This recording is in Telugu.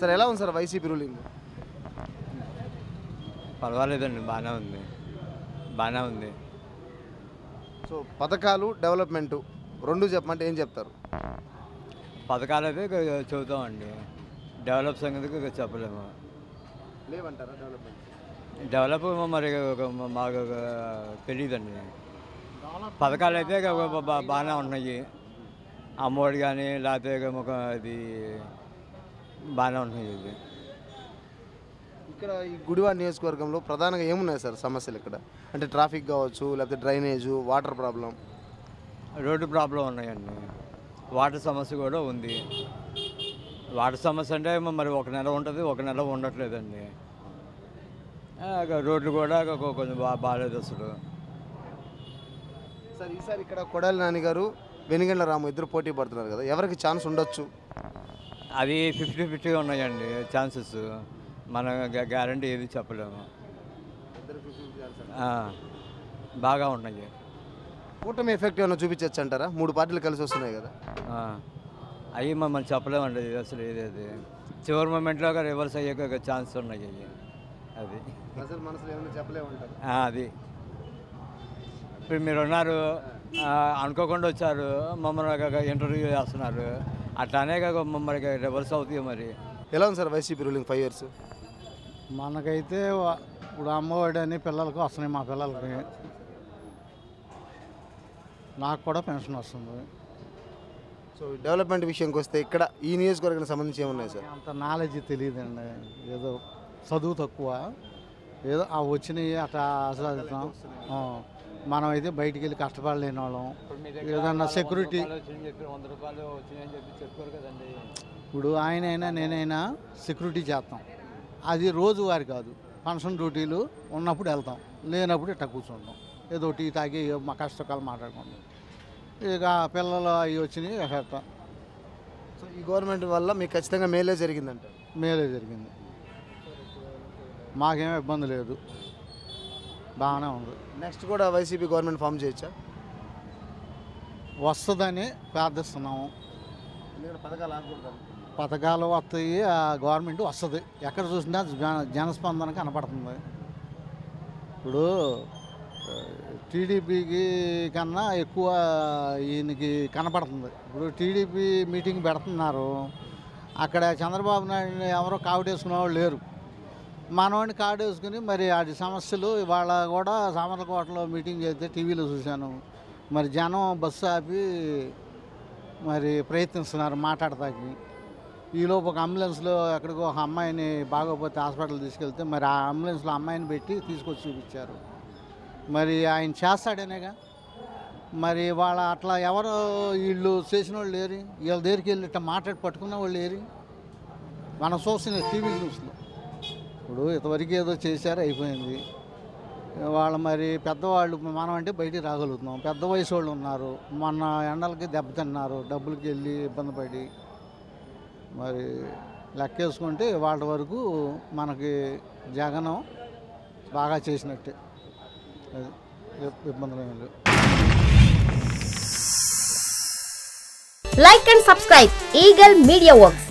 సార్ ఎలా ఉంది సార్ వైసీపీ రూలింగ్? పర్వాలేదండి, బాగానే ఉంది. సో పథకాలు డెవలప్మెంటు రెండు చెప్పమంటే ఏం చెప్తారు? పథకాలు అయితే చెబుతామండి, డెవలప్ సంగతి చెప్పలేము. లేవంటారా డెవలప్మెంట్? డెవలప్ మరి మాకు తెలియదండి. పథకాలు అయితే బాగానే ఉన్నాయి, అమ్మఒడి కానీ లేకపోతే ఇది బాగానే ఉన్నాయి. ఇది ఇక్కడ ఈ గుడివాడ నియోజకవర్గంలో ప్రధానంగా ఏమున్నాయి సార్ సమస్యలు ఇక్కడ? అంటే ట్రాఫిక్ కావచ్చు, లేకపోతే drainage, water problem, road problem ఉన్నాయండి, వాటర్ సమస్య కూడా ఉంది. వాటర్ సమస్య అంటే మరి ఒక నెల ఉంటుంది, ఒక నెల ఉండట్లేదండి. రోడ్లు కూడా కొంచెం బాగాలేదు అసలు. సార్ ఈసారి ఇక్కడ కొడాలి నాని గారు, వెనుగండ్ల రాము ఇద్దరు పోటీ పడుతున్నారు కదా, ఎవరికి ఛాన్స్ ఉండొచ్చు? అది 50-50 ఉన్నాయండి ఛాన్సెస్, మన గ్యారంటీ ఏది చెప్పలేము. బాగా ఉన్నాయి. కూటమి ఎఫెక్ట్ ఏమైనా చూపించచ్చు అంటారా? 3 పార్టీలు కలిసి వస్తున్నాయి కదా. అవి మమ్మల్ని చెప్పలేమండి అసలు. ఏది చివరి మూమెంట్లో రివర్స్ అయ్యే ఛాన్స్ ఉన్నాయి. అది అసలు మనసులో ఏమైనా చెప్పలేమంటారు. అది ఇప్పుడు మీరు ఉన్నారు, అనుకోకుండా వచ్చారు, మమ్మల్ని ఇంటర్వ్యూ చేస్తున్నారు, అట్లానే మమ్మల్ని రివర్స్ అవుతాయి. మరి ఎలా ఉంది సార్ వైసీపీ రూలింగ్ 5 years? మనకైతే ఇప్పుడు అమ్మఒడి అని పిల్లలకు వస్తున్నాయి, మా పిల్లలకి. నాకు కూడా పెన్షన్ వస్తుంది. సో డెవలప్మెంట్ విషయానికి వస్తే ఇక్కడ ఈ నియోజకవర్గానికి సంబంధించి ఏమున్నాయి సార్? అంత నాలెడ్జ్ తెలియదండి, ఏదో చదువు తక్కువ, ఏదో ఆ వచ్చినవి అట్లా ఆస్వాదిస్తాం. మనం అయితే బయటికి వెళ్ళి కష్టపడలేని వాళ్ళం. ఏదన్నా సెక్యూరిటీ ఇప్పుడు ఆయనైనా నేనైనా సెక్యూరిటీ చేస్తాం, అది రోజువారి కాదు. ఫంక్షన్ డ్యూటీలు ఉన్నప్పుడు వెళ్తాం, లేనప్పుడు ఇట్లా కూర్చుంటాం, ఏదో టీ తాగి మా కష్టకాలు మాట్లాడుకుంటాం. ఇక పిల్లలు అవి వచ్చినాయి ఎట్లా. సో ఈ గవర్నమెంట్ వల్ల మీకు ఖచ్చితంగా మేలే జరిగిందంట? మేలే జరిగింది, మాకేమీ ఇబ్బంది లేదు, బాగానే ఉంది. నెక్స్ట్ కూడా వైసీపీ గవర్నమెంట్ ఫామ్ చేయొచ్చా? వస్తుందని ప్రార్థిస్తున్నాము. పథకాలు వస్తాయి, గవర్నమెంట్ వస్తుంది, ఎక్కడ చూసినా జనస్పందన కనపడుతుంది. ఇప్పుడు టీడీపీకి కన్నా ఎక్కువ ఈయనకి కనపడుతుంది. ఇప్పుడు టీడీపీ మీటింగ్ పెడుతున్నారు, అక్కడ చంద్రబాబు నాయుడు ఎవరో కావిడేసుకునే వాళ్ళు లేరు. మనవాడిని కావిడేసుకుని మరి వాటి సమస్యలు ఇవాళ కూడా సామర్లకోటలో మీటింగ్ చేస్తే టీవీలో చూశాను. మరి జనం బస్సు ఆపి మరి ప్రయత్నిస్తున్నారు మాట్లాడతాకి. ఈలోపు ఒక అంబులెన్స్లో ఎక్కడికో ఒక అమ్మాయిని బాగోపోతే హాస్పిటల్ తీసుకెళ్తే మరి ఆ అంబులెన్స్లో అమ్మాయిని పెట్టి తీసుకొచ్చి చూపించారు. మరి ఆయన చేస్తాడనేగా. మరి వాళ్ళ అట్లా ఎవరు వీళ్ళు చేసిన వాళ్ళు లేరు, వీళ్ళ దగ్గరికి వెళ్ళి ఇట్లా మాట్లాడి పట్టుకున్న వాళ్ళు లేరు. మనం చూస్తున్న టీవీ న్యూస్లో ఇప్పుడు ఇంతవరకు ఏదో చేశారు, అయిపోయింది. వాళ్ళు మరి పెద్దవాళ్ళు, మనం అంటే బయటికి రాగలుగుతున్నాం, పెద్ద వయసు వాళ్ళు ఉన్నారు, మొన్న ఎండలకి దెబ్బతిన్నారు, డబ్బులకి వెళ్ళి ఇబ్బంది పడి. మరి లెక్కేసుకుంటే వాళ్ళ వరకు మనకి జగనం బాగా చేసినట్టే, ఇబ్బందులు ఏమి లేవు. Like and subscribe Eagle Media Works.